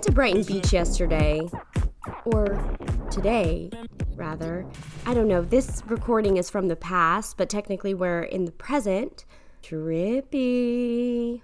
went to Brighton Beach yesterday, or today, rather. I don't know, this recording is from the past, but technically we're in the present. Trippy.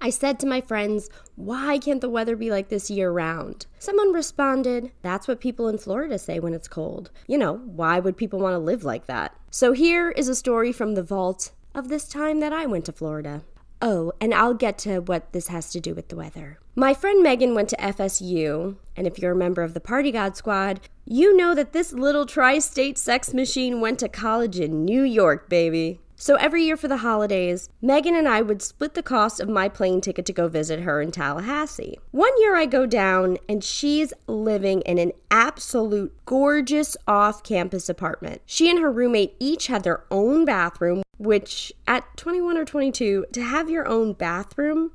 I said to my friends, why can't the weather be like this year-round? Someone responded, that's what people in Florida say when it's cold. You know, why would people want to live like that? So here is a story from the vault of this time that I went to Florida. Oh, and I'll get to what this has to do with the weather. My friend Megan went to FSU, and if you're a member of the Party God Squad, you know that this little tri-state sex machine went to college in New York, baby. So every year for the holidays, Megan and I would split the cost of my plane ticket to go visit her in Tallahassee. One year I go down, and she's living in an absolute gorgeous off-campus apartment. She and her roommate each had their own bathroom, which at 21 or 22, to have your own bathroom,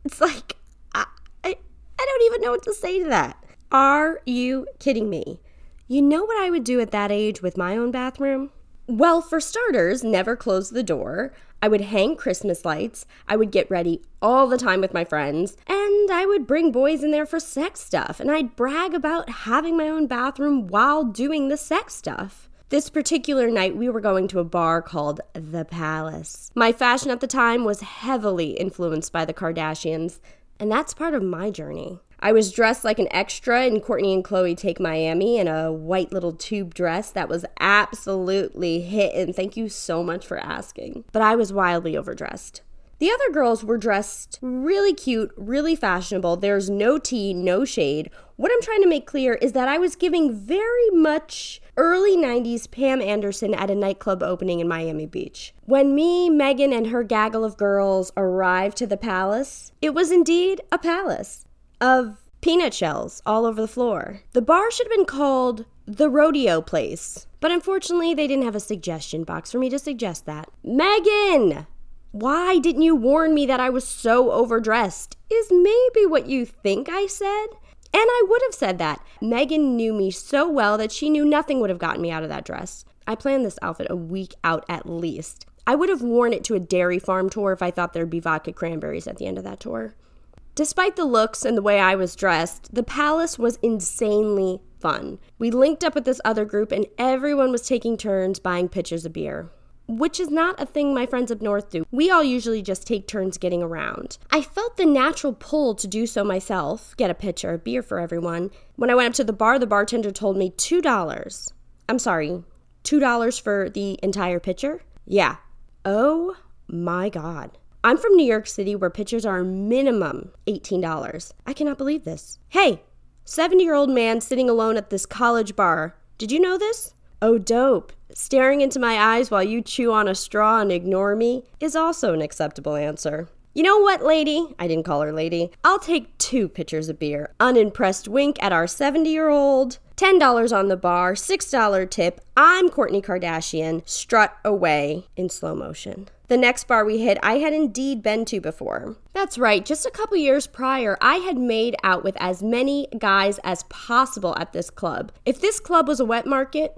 it's like, I don't even know what to say to that. Are you kidding me? You know what I would do at that age with my own bathroom? Well, for starters, never close the door. I would hang Christmas lights. I would get ready all the time with my friends. And I would bring boys in there for sex stuff. And I'd brag about having my own bathroom while doing the sex stuff. This particular night, we were going to a bar called The Palace. My fashion at the time was heavily influenced by the Kardashians. And that's part of my journey. I was dressed like an extra in Courtney and Chloe Take Miami in a white little tube dress that was absolutely hitting. Thank you so much for asking. But I was wildly overdressed. The other girls were dressed really cute, really fashionable. There's no tea, no shade. What I'm trying to make clear is that I was giving very much early 90s Pam Anderson at a nightclub opening in Miami Beach. When me, Megan, and her gaggle of girls arrived to the palace, it was indeed a palace of peanut shells all over the floor. The bar should have been called the Rodeo Place, but unfortunately they didn't have a suggestion box for me to suggest that. Megan! Why didn't you warn me that I was so overdressed? Is maybe what you think I said? And I would have said that. Megan knew me so well that she knew nothing would have gotten me out of that dress. I planned this outfit a week out at least. I would have worn it to a dairy farm tour if I thought there'd be vodka cranberries at the end of that tour. Despite the looks and the way I was dressed, the palace was insanely fun. We linked up with this other group and everyone was taking turns buying pitchers of beer, which is not a thing my friends up north do. We all usually just take turns getting around. I felt the natural pull to do so myself, get a pitcher of beer for everyone. When I went up to the bar, the bartender told me $2. I'm sorry, $2 for the entire pitcher? Yeah. Oh my God. I'm from New York City where pitchers are minimum $18. I cannot believe this. Hey, 70-year-old man sitting alone at this college bar. Did you know this? Oh, dope. Staring into my eyes while you chew on a straw and ignore me is also an acceptable answer. You know what, lady? I didn't call her lady. I'll take 2 pitchers of beer. Unimpressed wink at our 70-year-old. $10 on the bar, $6 tip. I'm Kourtney Kardashian. Strut away in slow motion. The next bar we hit, I had indeed been to before. That's right, just a couple years prior, I had made out with as many guys as possible at this club. If this club was a wet market,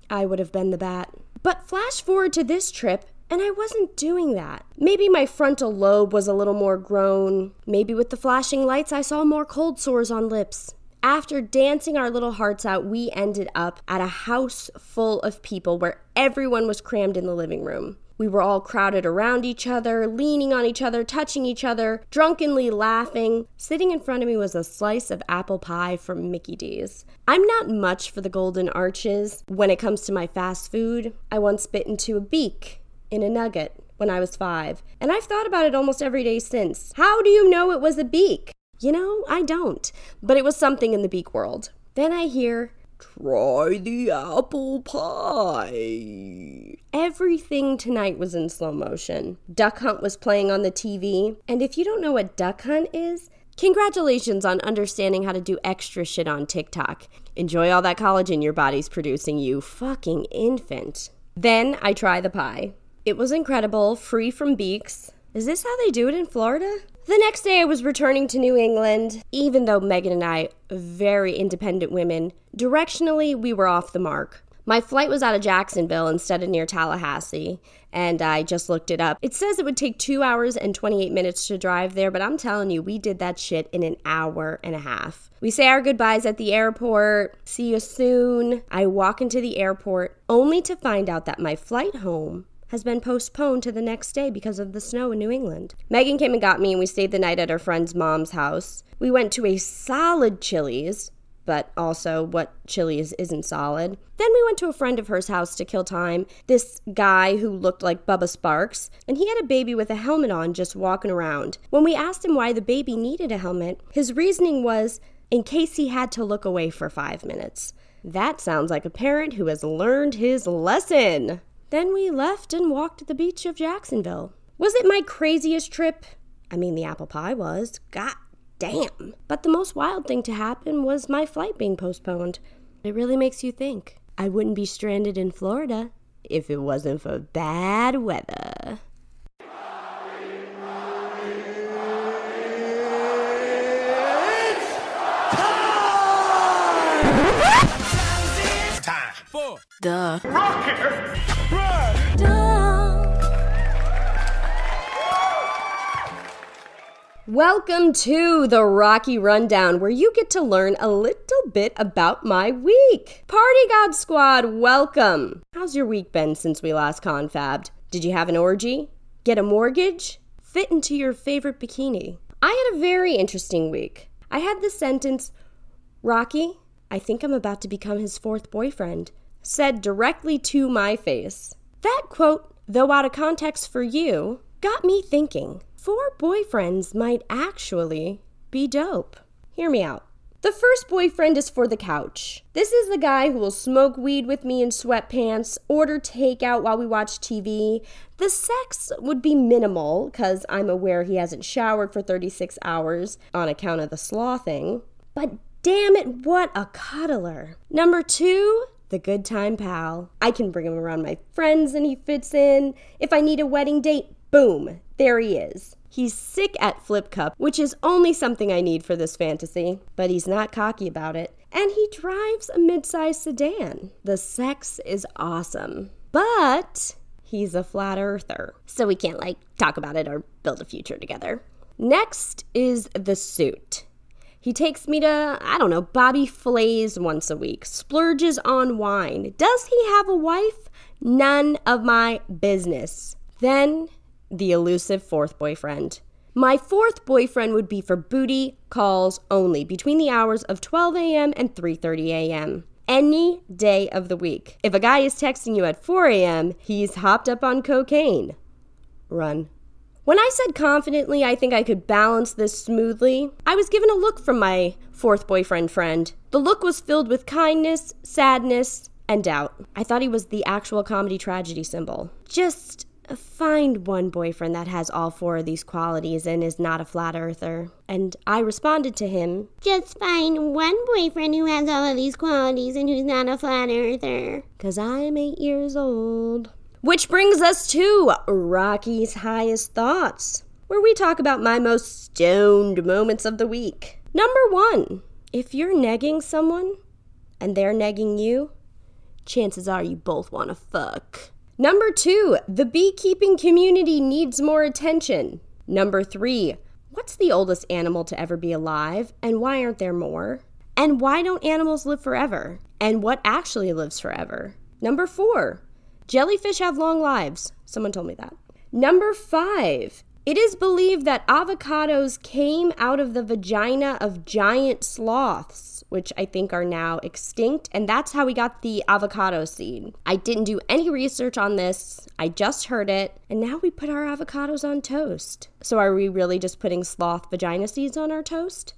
I would have been the bat. But flash forward to this trip, and I wasn't doing that. Maybe my frontal lobe was a little more grown. Maybe with the flashing lights, I saw more cold sores on lips. After dancing our little hearts out, we ended up at a house full of people where everyone was crammed in the living room. We were all crowded around each other, leaning on each other, touching each other, drunkenly laughing. Sitting in front of me was a slice of apple pie from Mickey D's. I'm not much for the golden arches when it comes to my fast food. I once bit into a beak in a nugget when I was 5, and I've thought about it almost every day since. How do you know it was a beak? You know, I don't, but it was something in the beak world. Then I hear, try the apple pie. Everything tonight was in slow motion. Duck Hunt was playing on the TV, and if you don't know what Duck Hunt is, congratulations on understanding how to do extra shit on TikTok. Enjoy all that collagen your body's producing, you fucking infant. Then I try the pie. It was incredible, free from beaks. Is this how they do it in Florida? The next day I was returning to New England. Even though Megan and I, very independent women, directionally we were off the mark. My flight was out of Jacksonville instead of near Tallahassee, and I just looked it up. It says it would take 2 hours and 28 minutes to drive there, but I'm telling you, we did that shit in an hour and a half. We say our goodbyes at the airport. See you soon. I walk into the airport only to find out that my flight home has been postponed to the next day because of the snow in New England. Megan came and got me, and we stayed the night at our friend's mom's house. We went to a solid Chili's, but also what Chili's isn't solid. Then we went to a friend of hers house to kill time, this guy who looked like Bubba Sparks, and he had a baby with a helmet on just walking around. When we asked him why the baby needed a helmet, his reasoning was in case he had to look away for 5 minutes. That sounds like a parent who has learned his lesson. Then we left and walked to the beach of Jacksonville. Was it my craziest trip? I mean, the apple pie was. God damn. But the most wild thing to happen was my flight being postponed. It really makes you think. I wouldn't be stranded in Florida if it wasn't for bad weather. Time for Duh. Rocket. Welcome to the Rocky Rundown, where you get to learn a little bit about my week. Party God Squad, welcome. How's your week been since we last confabbed? Did you have an orgy? Get a mortgage? Fit into your favorite bikini? I had a very interesting week. I had the sentence, Rocky, I think I'm about to become his fourth boyfriend, said directly to my face. That quote, though out of context for you, got me thinking. 4 boyfriends might actually be dope. Hear me out. The first boyfriend is for the couch. This is the guy who will smoke weed with me in sweatpants, order takeout while we watch TV. The sex would be minimal, because I'm aware he hasn't showered for 36 hours on account of the slothing. But damn it, what a cuddler. Number 2, the good time pal. I can bring him around my friends and he fits in. If I need a wedding date, boom, there he is. He's sick at Flip Cup, which is only something I need for this fantasy, but he's not cocky about it. And he drives a mid-sized sedan. The sex is awesome, but he's a flat earther, so we can't, talk about it or build a future together. Next is the suit. He takes me to, Bobby Flay's once a week, splurges on wine. Does he have a wife? None of my business. Then the elusive fourth boyfriend. My fourth boyfriend would be for booty calls only between the hours of 12 a.m. and 3:30 a.m. Any day of the week. If a guy is texting you at 4 a.m., he's hopped up on cocaine. Run. When I said confidently I think I could balance this smoothly, I was given a look from my fourth boyfriend friend. The look was filled with kindness, sadness, and doubt. I thought he was the actual comedy tragedy symbol. Just find one boyfriend that has all 4 of these qualities and is not a flat earther. And I responded to him, just find one boyfriend who has all of these qualities and who's not a flat earther. 'Cause I'm 8 years old. Which brings us to Rocky's Highest Thoughts, where we talk about my most stoned moments of the week. Number 1, if you're negging someone and they're negging you, chances are you both want to fuck. Number 2, the beekeeping community needs more attention. Number 3, what's the oldest animal to ever be alive, and why aren't there more? And why don't animals live forever? And what actually lives forever? Number 4, jellyfish have long lives. Someone told me that. Number 5, it is believed that avocados came out of the vagina of giant sloths, which I think are now extinct, and that's how we got the avocado seed. I didn't do any research on this. I just heard it, and now we put our avocados on toast. So are we really just putting sloth vagina seeds on our toast?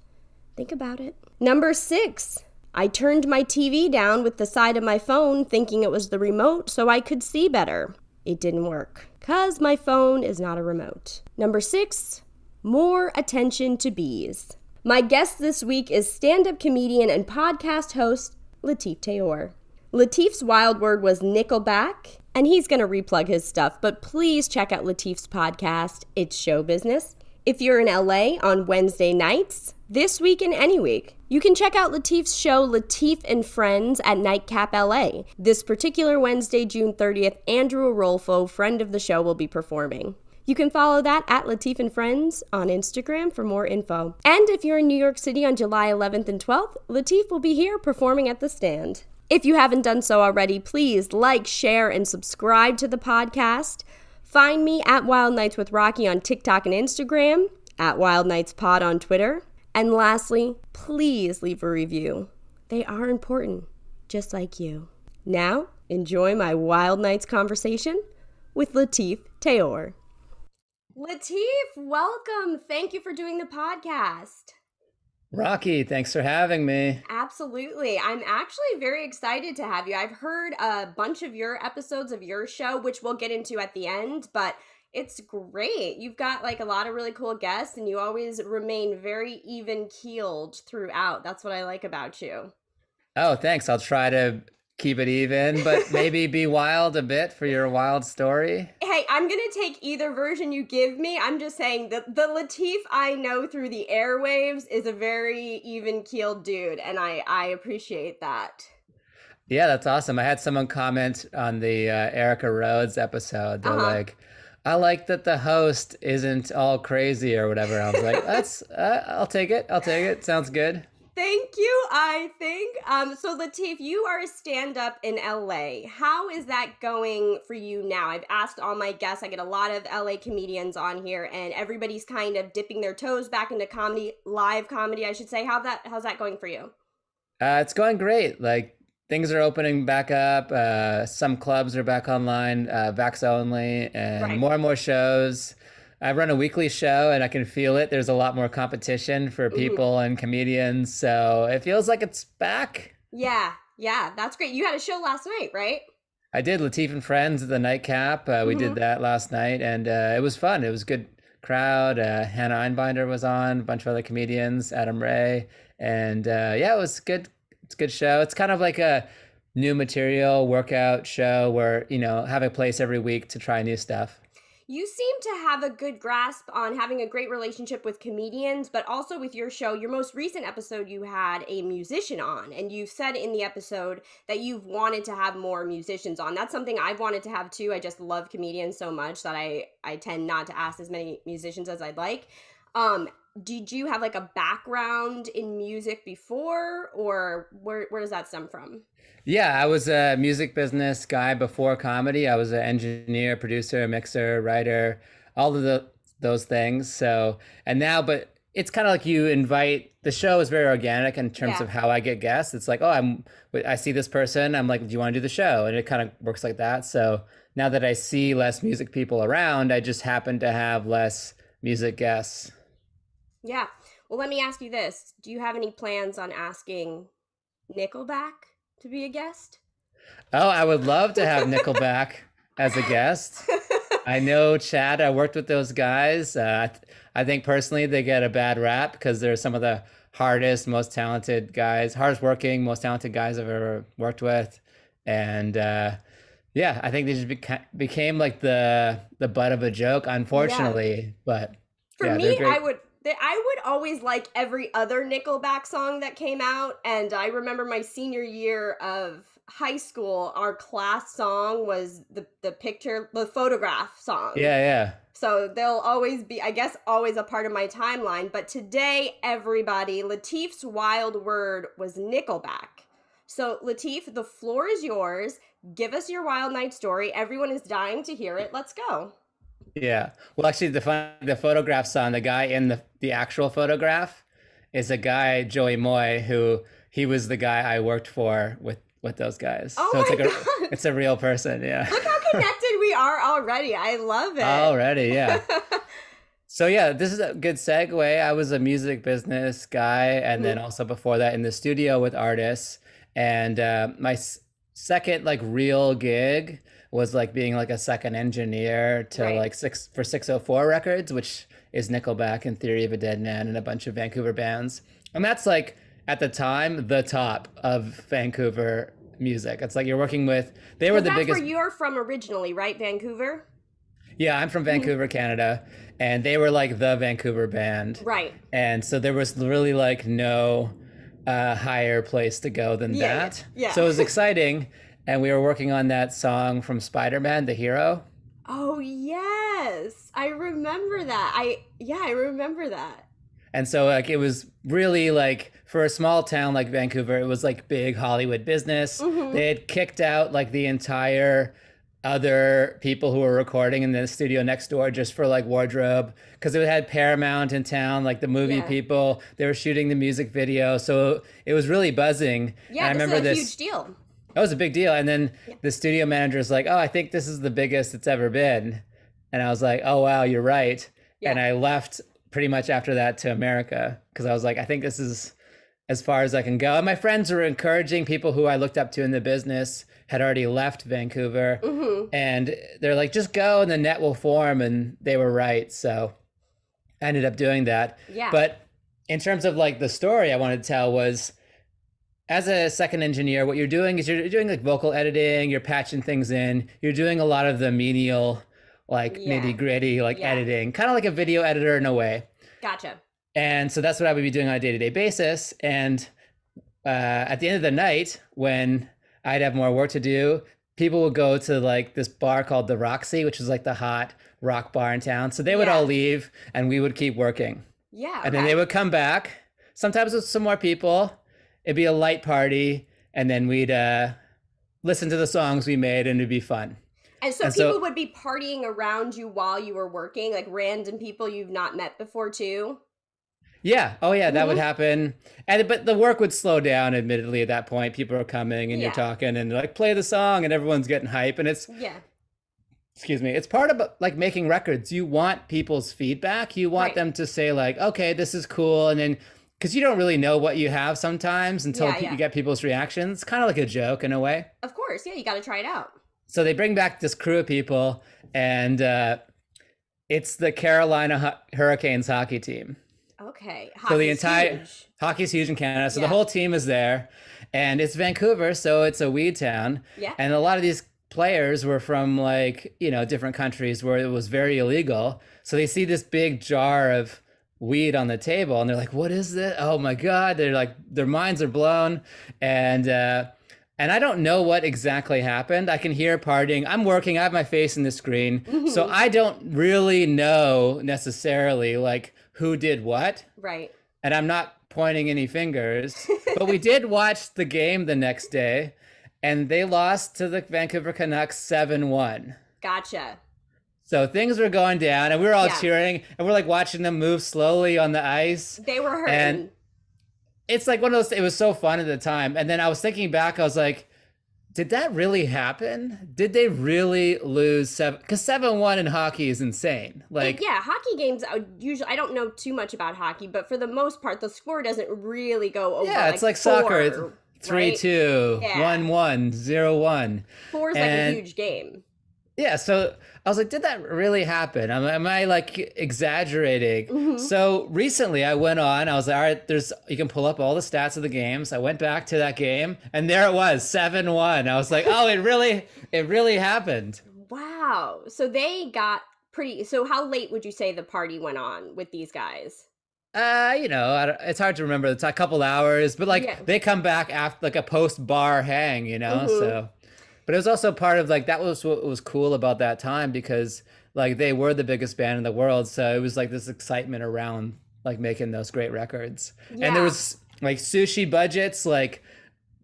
Think about it. Number 6, I turned my TV down with the side of my phone thinking it was the remote so I could see better. It didn't work, 'cause my phone is not a remote. Number 6, more attention to bees. My guest this week is stand-up comedian and podcast host Latif Tayour. Latif's wild word was Nickelback, and he's going to replug his stuff, but please check out Latif's podcast, It's Show Business. If you're in LA on Wednesday nights, this week and any week, you can check out Latif's show Latif and Friends at Nightcap LA. This particular Wednesday, June 30th, Andrew Arolfo, friend of the show, will be performing. You can follow that at Latif and Friends on Instagram for more info. And if you're in New York City on July 11th and 12th, Latif will be here performing at the Stand. If you haven't done so already, please like, share, and subscribe to the podcast. Find me at Wild Nights with Rocky on TikTok and Instagram, at Wild Nights Pod on Twitter. And lastly, please leave a review. They are important, just like you. Now, enjoy my Wild Nights conversation with Latif Tayour. Latif, welcome. Thank you for doing the podcast. Rocky, thanks for having me. Absolutely. I'm actually very excited to have you. I've heard a bunch of your episodes of your show, which we'll get into at the end, but it's great. You've got like a lot of really cool guests and you always remain very even-keeled throughout. That's what I like about you. Oh, thanks. I'll try to keep it even, but maybe be wild a bit for your wild story. Hey, I'm going to take either version you give me. I'm just saying that the Latif I know through the airwaves is a very even-keeled dude, and I appreciate that. Yeah, that's awesome. I had someone comment on the Erica Rhodes episode. They're like, I like that the host isn't all crazy or whatever. I was like, that's, I'll take it. I'll take it. Sounds good. Thank you, I think. So Latif, you are a stand-up in LA. How is that going for you now? I've asked all my guests, I get a lot of LA comedians on here, and everybody's kind of dipping their toes back into comedy, live comedy, I should say. How's that going for you? It's going great. Like, things are opening back up. Some clubs are back online, Vax only, and more and more shows. I run a weekly show and I can feel it. There's a lot more competition for people and comedians. So it feels like it's back. Yeah, that's great. You had a show last night, right? I did. Latif and Friends at the Nightcap. We did that last night and it was fun. It was a good crowd. Hannah Einbinder was on, a bunch of other comedians, Adam Ray. And it was good. It's a good show. It's kind of like a new material workout show where, have a place every week to try new stuff. You seem to have a good grasp on having a great relationship with comedians, but also with your show. Your most recent episode, you had a musician on, and you said in the episode that you've wanted to have more musicians on. That's something I've wanted to have too. I just love comedians so much that I tend not to ask as many musicians as I'd like. Did you have like a background in music before, or where does that stem from? Yeah, I was a music business guy before comedy. I was an engineer, producer, mixer, writer, all of those things. So, and now, but it's kind of like the show is very organic in terms of how I get guests. It's like, I see this person. I'm like, do you want to do the show? And it kind of works like that. So now that I see less music people around, I just happen to have less music guests. Yeah. Well, let me ask you this. Do you have any plans on asking Nickelback to be a guest? Oh, I would love to have Nickelback as a guest. I know Chad. I worked with those guys. I think personally they get a bad rap because they're some of the hardest, most talented guys, hardest working, most talented guys I've ever worked with. And I think they just became like the butt of a joke, unfortunately. But for me, I would always like every other Nickelback song that came out, and I remember my senior year of high school, our class song was the photograph song. Yeah. So they'll always be, I guess, always a part of my timeline. But today, everybody, Latif's wild word was Nickelback. So Latif, the floor is yours. Give us your wild night story. Everyone is dying to hear it. Let's go. Yeah. Well, actually, the photograph song, the guy in the actual photograph is a guy, Joey Moy, who he was the guy I worked for with those guys. Oh, so my God. It's a real person. Yeah. Look how connected we are already. I love it. Already, yeah. So yeah, this is a good segue. I was a music business guy, and then also before that in the studio with artists. And my second like real gig was like being like a second engineer to like 604 Records, which is Nickelback and Theory of a Dead Man and a bunch of Vancouver bands. And that's like at the time the top of Vancouver music. It's like you're working with, they were the biggest. That's where you're from originally, right? Vancouver? Yeah, I'm from Vancouver, Canada, and they were like the Vancouver band. Right. And so there was really like no higher place to go than Yeah, yeah, that. So it yeah. was exciting. And we were working on that song from Spider-Man, The Hero. Oh, yes. I remember that. I remember that. And so like it was really like for a small town like Vancouver, it was like big Hollywood business. Mm-hmm. They had kicked out like the entire other people who were recording in the studio next door just for like wardrobe because it had Paramount in town, like the movie Yeah. people. They were shooting the music video, so it was really buzzing. And Yeah, I this remember is a this. huge deal. That was a big deal. And then Yeah. the studio manager is like, "Oh, I think this is the biggest it's ever been." And I was like, "Oh wow, you're right." And Yeah. I left pretty much after that to America because I was like, "I think this is as far as I can go." And my friends were encouraging people who I looked up to in the business had already left Vancouver, Mm-hmm. and they're like, "Just go, and the net will form." And they were right. So I ended up doing that. Yeah. But in terms of like the story I wanted to tell was as a second engineer, what you're doing is you're doing like vocal editing, you're patching things in, you're doing a lot of the menial, like Yeah. nitty gritty, like Yeah. editing, kind of like a video editor in a way. Gotcha. And so that's what I would be doing on a day to day basis. And at the end of the night, when I'd have more work to do, people would go to like this bar called the Roxy, which is like the hot rock bar in town. So they would Yeah. all leave and we would keep working. Yeah. And then okay. they would come back, sometimes with some more people. It'd be a light party. And then we'd listen to the songs we made and it'd be fun. And so And people so, would be partying around you while you were working, like random people you've not met before too. yeah. Oh, yeah, that would Mm-hmm. happen. And but the work would slow down, admittedly, at that point. People are coming and you're Yeah. talking and they're like, play the song and everyone's getting hype. And it's, Yeah. excuse me, it's part of like making records. You want people's feedback. You want Right. them to say like, okay, this is cool. And then, because you don't really know what you have sometimes until Yeah, yeah. you get people's reactions, kind of like a joke in a way. Of course. Yeah, you got to try it out. So they bring back this crew of people and it's the Carolina Hurricanes hockey team. Okay. So the Hockey's entire huge. hockey's huge in Canada. So the Yeah. whole team is there, and it's Vancouver, so it's a weed town. Yeah. And a lot of these players were from like different countries where it was very illegal. So they see this big jar of weed on the table, and they're like, "What is this? Oh my god!" They're like, their minds are blown, and I don't know what exactly happened. I can hear partying. I'm working. I have my face in the screen, so I don't really know necessarily like who did what. Right. And I'm not pointing any fingers, but we did watch the game the next day, and they lost to the Vancouver Canucks 7-1. Gotcha. So things were going down, and we were all Yeah. cheering, and we're like watching them move slowly on the ice. They were hurting. And it's like one of those, it was so fun at the time. And then I was thinking back, I was like, did that really happen? Did they really lose 7? Because 7-1 in hockey is insane. Like, yeah, hockey games usually I don't know too much about hockey, but for the most part the score doesn't really go over yeah, it's like four, soccer. It's right? 3-2, Yeah. 1-1, 0-1. Four is like a And huge game. yeah, so I was like, did that really happen? Am I like exaggerating? Mhm. So recently I went on, I was like, all right, you can pull up all the stats of the games. I went back to that game and there it was, 7-1. I was like, oh, it really happened. Wow. So they got so how late would you say the party went on with these guys? It's hard to remember. It's a couple hours, but like Yeah. they come back after like a post bar hang, Mhm. so. But it was also part of like that was what was cool about that time because like they were the biggest band in the world, so it was like this excitement around like making those great records. And there Yeah. was like sushi budgets, like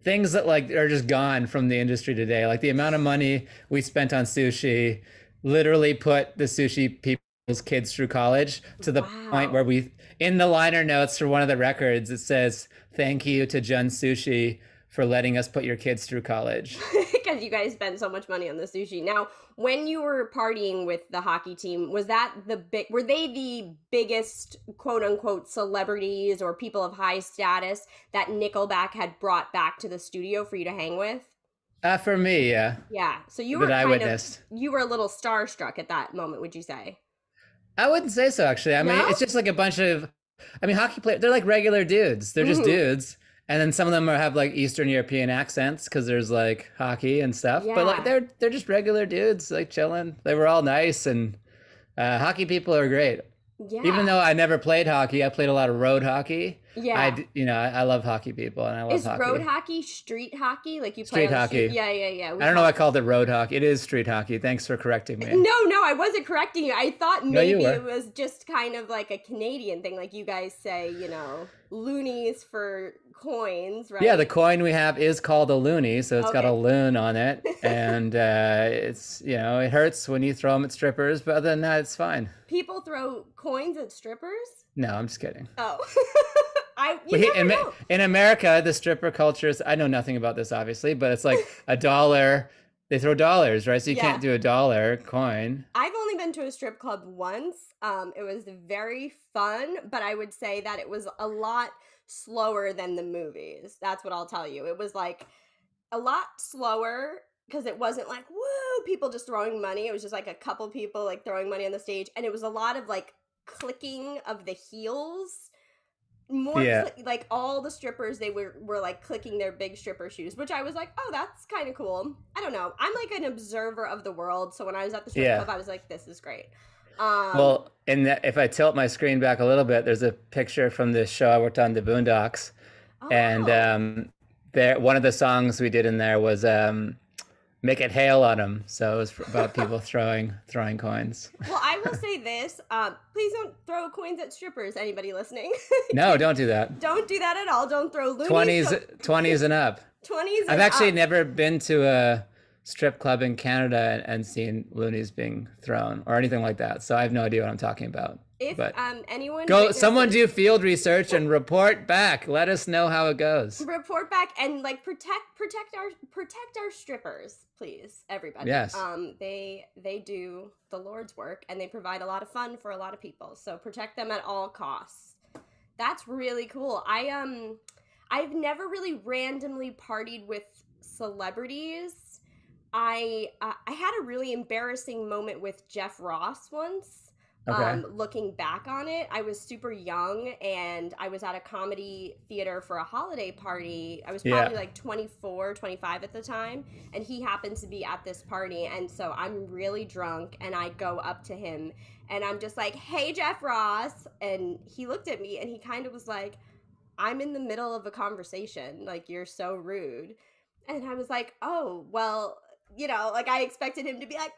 things that like are just gone from the industry today. Like the amount of money we spent on sushi literally put the sushi people's kids through college to the point Wow. where we in the liner notes for one of the records it says thank you to Jun Sushi for letting us put your kids through college. Because you guys spent so much money on the sushi. Now, when you were partying with the hockey team, were they the biggest quote unquote celebrities or people of high status that Nickelback had brought back to the studio for you to hang with? For me, yeah, Yeah. So you were that I kind of witnessed. you were a little starstruck at that moment, would you say? I wouldn't say so, actually. I mean, No? it's just like a bunch of, I mean, hockey players, they're like regular dudes. They're just Mhm. dudes. And then some of them have like Eastern European accents because there's like hockey and stuff. But like Yeah. they're just regular dudes, like chilling. They were all nice and Hockey people are great. Yeah. Even though I never played hockey, I played a lot of road hockey. Yeah. I love hockey people, and I love Is hockey. road hockey street hockey? Like you play Street on the street? hockey. Yeah, yeah, yeah. I don't know why I called it road hockey. It is street hockey. Thanks for correcting me. No, I wasn't correcting you. I thought No, you maybe were. it was just kind of like a Canadian thing. Like you guys say, loonies for coins, right? Yeah, the coin we have is called a loonie, so it's got a Okay. loon on it, and it's it hurts when you throw them at strippers, but other than that, it's fine. People throw coins at strippers? No, I'm just kidding. Oh. You But never know. in America, the stripper culture is, I know nothing about this, obviously, but it's like a dollar. They throw dollars, right? So you Yeah. can't do a dollar coin. I've only been to a strip club once. It was very fun, but I would say that it was a lot slower than the movies. That's what I'll tell you. It was like a lot slower because it wasn't like, woo, people just throwing money. It was just like a couple people like throwing money on the stage. And it was a lot of like clicking of the heels. Yeah. Like all the strippers, they were like clicking their big stripper shoes, which I was like, oh, that's kind of cool. I don't know. I'm like an observer of the world. So when I was at the strip club, I was like, this is great. Well, if I tilt my screen back a little bit, there's a picture from this show I worked on, The Boondocks. And there, one of the songs we did in there was "Make It Hail on 'Em." So it was about people throwing coins. Well, I will say this: please don't throw coins at strippers. Anybody listening? No, don't do that. Don't do that at all. Don't throw loonies. 20s and up. 20s. I've actually never been to a strip club in Canada and seen loonies being thrown or anything like that. So I have no idea what I'm talking about. If but anyone someone do field research and report back. Let us know how it goes. Report back and like protect our strippers, please, everybody. Yes. They do the Lord's work and they provide a lot of fun for a lot of people. So protect them at all costs. That's really cool. I've never really randomly partied with celebrities. I had a really embarrassing moment with Jeff Ross once. Okay. Looking back on it, I was super young and I was at a comedy theater for a holiday party. I was probably like 24, 25 at the time, and he happened to be at this party. And so I'm really drunk and I go up to him and I'm just like, "Hey, Jeff Ross." And he looked at me and he kind of was like, "I'm in the middle of a conversation. Like, you're so rude." And I was like, "Oh, well, like I expected him to be like,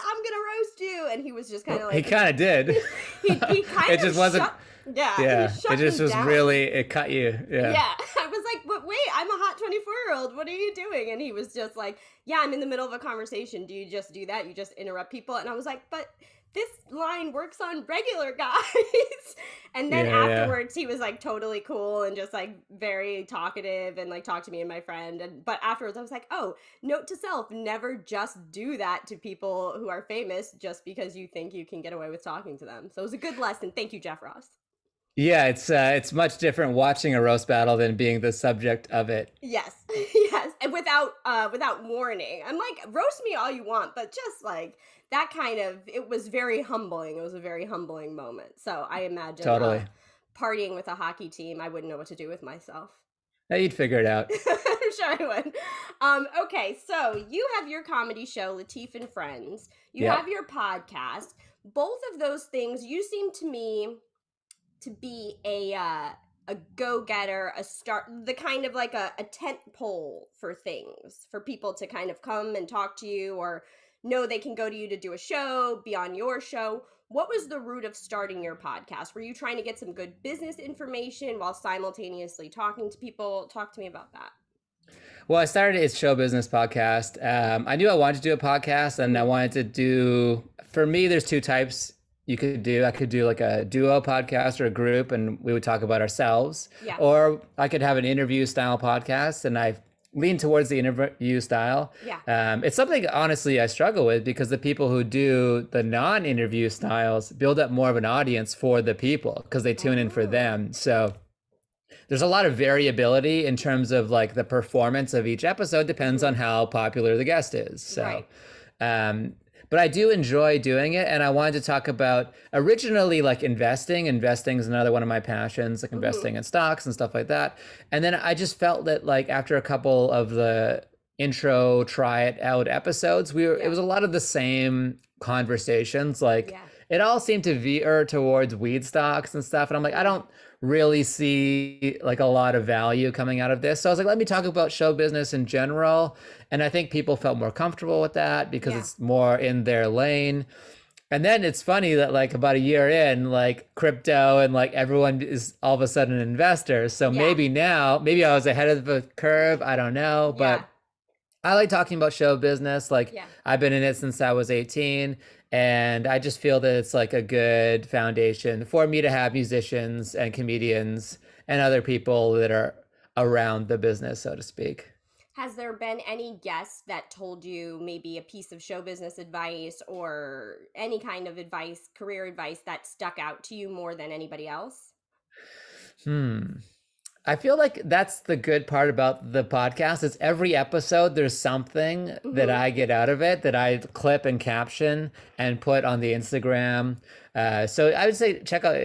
I'm gonna roast you," and he was just kind of like, he kind of did. he kind it of just wasn't. Yeah. It just was down. really, it cut you. Yeah. Yeah. I was like, "But wait, I'm a hot 24-year-old. What are you doing?" And he was just like, "Yeah, I'm in the middle of a conversation. Do you just do that? You just interrupt people?" And I was like, "But this line works on regular guys." And then afterwards he was like totally cool and just like very talkative and like talked to me and my friend. But afterwards I was like, oh, note to self, never just do that to people who are famous just because you think you can get away with talking to them. So it was a good lesson. Thank you, Jeff Ross. Yeah, it's much different watching a roast battle than being the subject of it. Yes. Yes. And without warning. I'm like, roast me all you want, but just like that it was very humbling. It was a very humbling moment. So I imagine Totally. Partying with a hockey team, I wouldn't know what to do with myself. Now you'd figure it out. I'm sure I would. Okay, so you have your comedy show, Latif and Friends. You have your podcast. Both of those things, you seem to me to be a go-getter, the kind of like a tent pole for things, for people to kind of come and talk to you or know they can go to you to do a show, be on your show. What was the root of starting your podcast? Were you trying to get some good business information while simultaneously talking to people? Talk to me about that. Well, I started a show business podcast. I knew I wanted to do a podcast, and I wanted to do, for me, there's two types you could do. I could do like a duo podcast or a group, and we would talk about ourselves. Yeah. Or I could have an interview style podcast, and I lean towards the interview style. Yeah. It's something, honestly, I struggle with because the people who do the non-interview styles build up more of an audience for the people because they tune in for them. So there's a lot of variability in terms of like the performance of each episode depends on how popular the guest is. So, but I do enjoy doing it. And I wanted to talk about originally like investing. Investing is another one of my passions, like investing in stocks and stuff like that. And then I just felt that like after a couple of the intro, try it out episodes, it was a lot of the same conversations. Like it all seemed to veer towards weed stocks and stuff. And I'm like, I don't really see like a lot of value coming out of this. So I was like, let me talk about show business in general. And I think people felt more comfortable with that because Yeah. it's more in their lane. And then it's funny that like about a year in, like crypto and like everyone is all of a sudden an investor. So Yeah. maybe now, maybe I was ahead of the curve. I don't know, Yeah. but I like talking about show business. Like Yeah. I've been in it since I was 18, and I just feel that it's like a good foundation for me to have musicians and comedians and other people that are around the business, so to speak. Has there been any guests that told you maybe a piece of show business advice or any kind of advice, career advice that stuck out to you more than anybody else? Hmm. I feel like that's the good part about the podcast is every episode there's something that Mm-hmm. I get out of it that I clip and caption and put on the Instagram. So I would say check out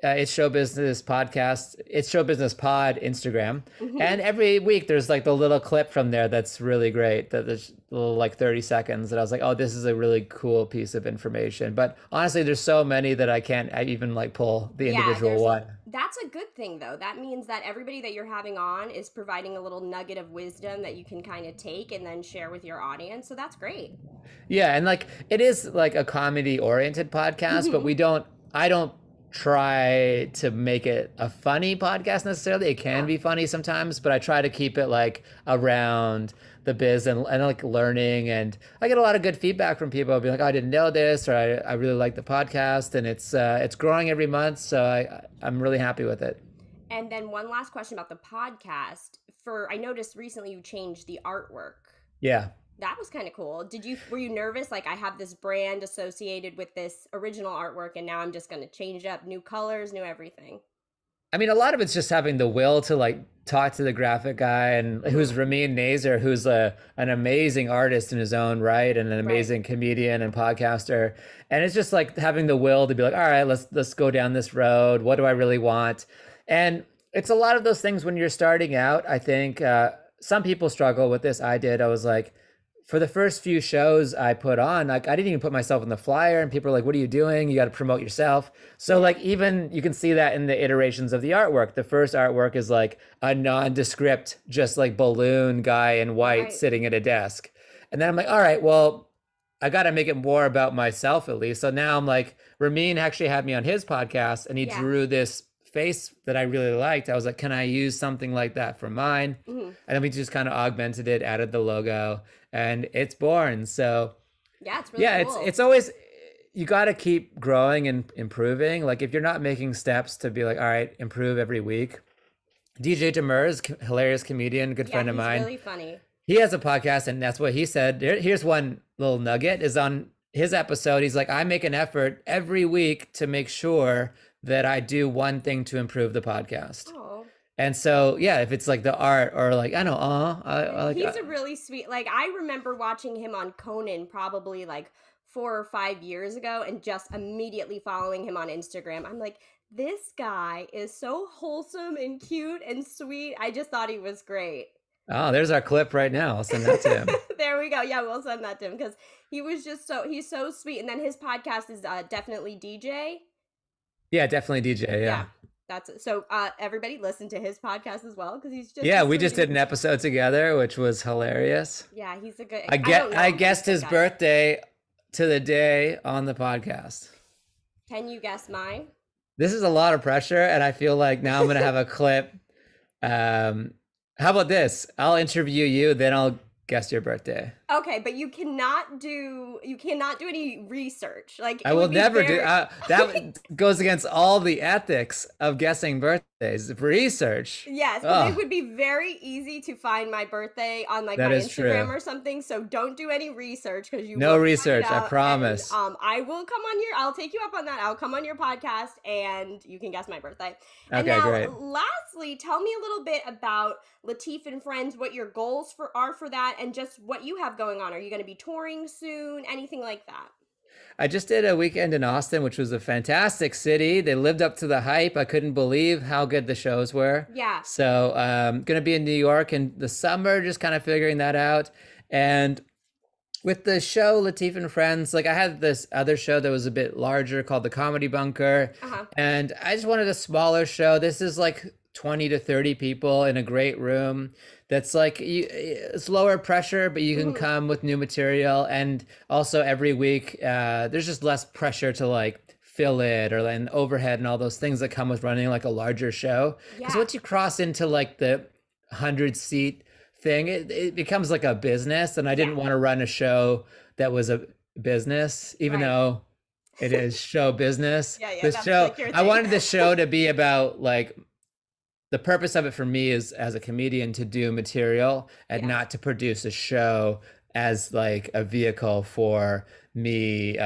it's Show Business Podcast, it's Show Business Pod Instagram. Mm-hmm. And every week there's like the little clip from there that's really great. That there's little like 30 seconds that I was like, oh, this is a really cool piece of information. But honestly, there's so many that I even like pull the Yeah, individual one. that's a good thing though. That means that everybody that you're having on is providing a little nugget of wisdom that you can kind of take and then share with your audience. So that's great. Yeah, and like it is like a comedy oriented podcast, but Mm-hmm. I don't try to make it a funny podcast necessarily. It can Yeah. be funny sometimes, but I try to keep it like around the biz and like learning. And I get a lot of good feedback from people being like, oh, I didn't know this, or I really like the podcast, and it's growing every month. So I'm really happy with it. And then one last question about the podcast. I noticed recently you changed the artwork. Yeah. That was kind of cool. Were you nervous? Like, I have this brand associated with this original artwork, and now I'm just going to change it up, new colors, new everything. I mean, a lot of it's just having the will to like talk to the graphic guy, and who's Mm-hmm. Ramin Nazer, who's an amazing artist in his own right and an Right. amazing comedian and podcaster. And it's just like having the will to be like, all right, let's go down this road. What do I really want? And it's a lot of those things when you're starting out. I think some people struggle with this. I did. I was like, for the first few shows I put on, like I didn't even put myself on the flyer, and people are like, "What are you doing? You got to promote yourself." So like even you can see that in the iterations of the artwork. The first artwork is like a nondescript, just like balloon guy in white Right. sitting at a desk, and then I'm like, "All right, well, I got to make it more about myself at least." So now I'm like, Ramin actually had me on his podcast, and he Yeah. drew this face that I really liked. I was like, "Can I use something like that for mine?" Mm-hmm. And then we just kind of augmented it, added the logo, and it's born. So Yeah, it's really yeah, cool. it's always you got to keep growing and improving. Like if you're not making steps to be like, all right, improve every week. DJ Demers, hilarious comedian, good Yeah, friend of he's mine. really funny. He has a podcast, and that's what he said. Here's one little nugget: is on his episode. He's like, I make an effort every week to make sure that I do one thing to improve the podcast. Oh. And so, yeah, if it's like the art or like, I don't know, I like, He's a really sweet, like, I remember watching him on Conan probably like 4 or 5 years ago and just immediately following him on Instagram. I'm like, this guy is so wholesome and cute and sweet. I just thought he was great. oh, there's our clip right now. I'll send that to him. There we go. Yeah, we'll send that to him because he's so sweet. And then his podcast is definitely DJ. Yeah, definitely DJ. Yeah, Yeah. that's it. So everybody listen to his podcast as well because he's just Yeah, a we just sweetie. did an episode together, which was hilarious. Yeah, he's a good. I guessed his guy. birthday to the day on the podcast. Can you guess mine? This is a lot of pressure, and I feel like now I'm gonna have a clip. How about this? I'll interview you, then I'll guess your birthday. Okay, but you cannot do any research. Like I it will would be never very- do that. Goes against all the ethics of guessing birthdays. Research. Yes, but it Oh, would be very easy to find my birthday on like that my is Instagram true. or something. So don't do any research because you No will find research, it I out, promise. And, I will come on I'll take you up on that. I'll come on your podcast and you can guess my birthday. And Okay, now, great. lastly, tell me a little bit about Latif and Friends. What your goals are for that, and just what you have going on. Are you going to be touring soon? Anything like that? I just did a weekend in Austin, which was a fantastic city. They lived up to the hype. I couldn't believe how good the shows were. Yeah. So, going to be in New York in the summer, just kind of figuring that out. And With the show Latif and Friends, like I had this other show that was a bit larger called The Comedy Bunker, Uh-huh. and I just wanted a smaller show. This is like 20 to 30 people in a great room. That's like it's lower pressure, but you can Mhm. come with new material, and also every week there's just less pressure to like fill it or an overhead and all those things that come with running like a larger show. Because Yeah. once you cross into like the 100 seat thing, it becomes like a business, and I Yeah. didn't want to run a show that was a business, even Right. though it is show business. Yeah, yeah, The that's show, like your I thing. wanted the show to be about like the purpose of it for me is as a comedian to do material and Yeah. not to produce a show as like a vehicle for me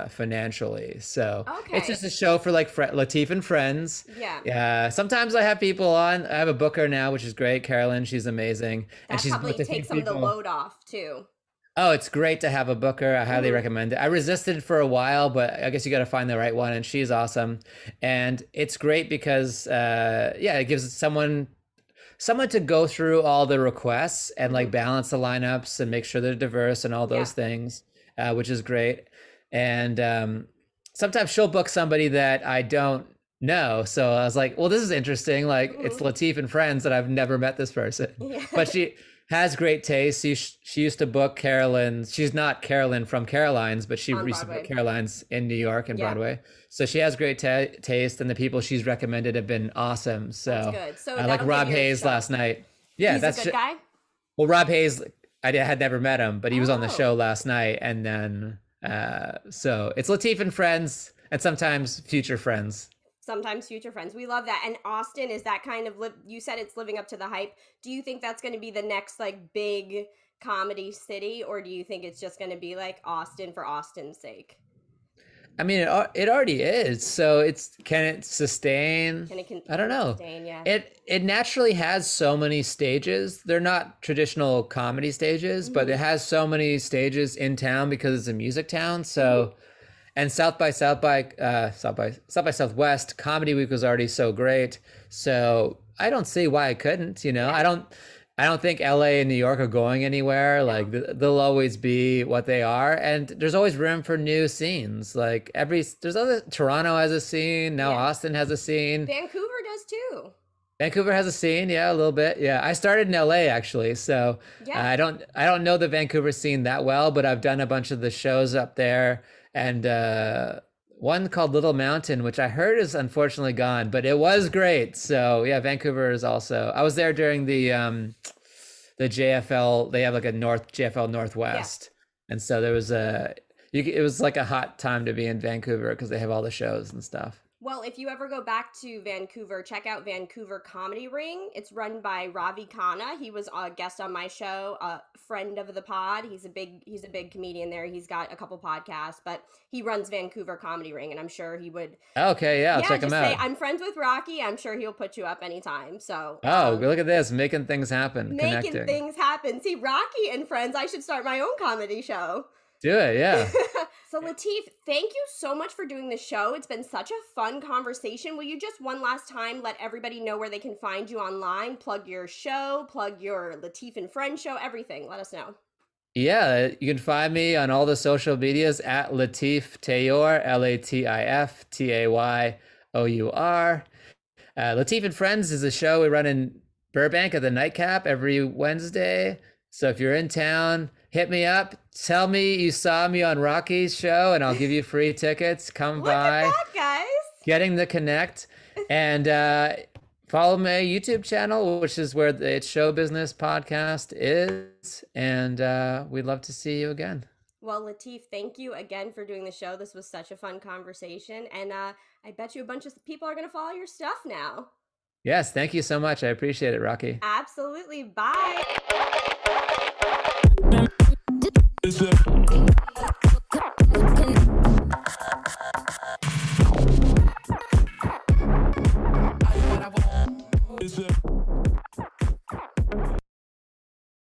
financially. So it's Okay. just a show for like Latif and Friends. Yeah. Yeah, sometimes I have people on. I have a booker now, which is great, Carolyn. She's amazing, and That she's booked probably a few takes some of the people. load off too. Oh, it's great to have a booker. I highly Hmm. recommend it. I resisted for a while, but I guess you got to find the right one, and she's awesome. And it's great because, yeah, it gives someone to go through all the requests and like Hmm. balance the lineups and make sure they're diverse and all Yeah. those things, which is great. And sometimes she'll book somebody that I don't know. So I was like, well, this is interesting. Like it's Hmm. Latif and Friends that I've never met this person, Yeah. but she has great taste. She used to book Carolyn. She's not Carolyn from Caroline's, but she On used to book Broadway. Caroline's in New York and Yeah. Broadway. So she has great taste, and the people she's recommended have been awesome. That's So good. So I like that'll give Rob your Hayes show. last night. Yeah, He's a that's good guy. well, Rob Hayes. I had never met him, but he was on the Oh. show last night, and then so it's Latif and Friends, and sometimes future friends. Sometimes future friends. We love that. And Austin is that kind of you said it's living up to the hype. Do you think that's going to be the next like big comedy city, or do you think it's just going to be like Austin for Austin's sake? I mean, it already is. So can it sustain? Can it I don't know. sustain? Yeah. It naturally has so many stages. They're not traditional comedy stages, but Mhm. it has so many stages in town because it's a music town. Mhm. So, and South by Southwest Comedy Week was already so great. So I don't see why I couldn't. Yeah. I don't think LA and New York are going anywhere. Like they'll always be what they are, and there's always room for new scenes. Like there's other Toronto has a scene now. Yeah. Austin has a scene. Vancouver does too. Vancouver has a scene, yeah, a little bit. Yeah, I started in LA actually, so Yeah. I don't know the Vancouver scene that well, but I've done a bunch of the shows up there, and one called Little Mountain, which I heard is unfortunately gone, but it was great. So yeah, Vancouver is also. I was there during the JFL. They have like a JFL Northwest, and so there was it was like a hot time to be in Vancouver because they have all the shows and stuff. Well, if you ever go back to Vancouver, check out Vancouver Comedy Ring. It's run by Ravi Khanna. He was a guest on my show, a friend of the pod. He's a big comedian there. He's got a couple podcasts, but he runs Vancouver Comedy Ring, and I'm sure he would. Okay, yeah, I'll check him just say out. I'm friends with Rocky. I'm sure he'll put you up anytime. So Oh, look at this, making things happen, making connecting. things happen. See, Rocky and Friends. I should start my own comedy show. Do it, yeah. So Latif, thank you so much for doing the show. It's been such a fun conversation. Will you just one last time let everybody know where they can find you online? Plug your show, plug your Latif and Friends show, everything. Let us know. Yeah, you can find me on all the social medias at Latif Tayour, LatifTayour. Latif and Friends is a show we run in Burbank at the Nightcap every Wednesday. So if you're in town, hit me up. Tell me you saw me on Rocky's show, and I'll give you free tickets. Come Look by. at that, guys. Getting the connect, and follow my YouTube channel, which is where the It's Show Business podcast is. And we'd love to see you again. Well, Latif, thank you again for doing the show. This was such a fun conversation, and I bet you a bunch of people are going to follow your stuff now. Yes, thank you so much. I appreciate it, Rocky. Absolutely. Bye.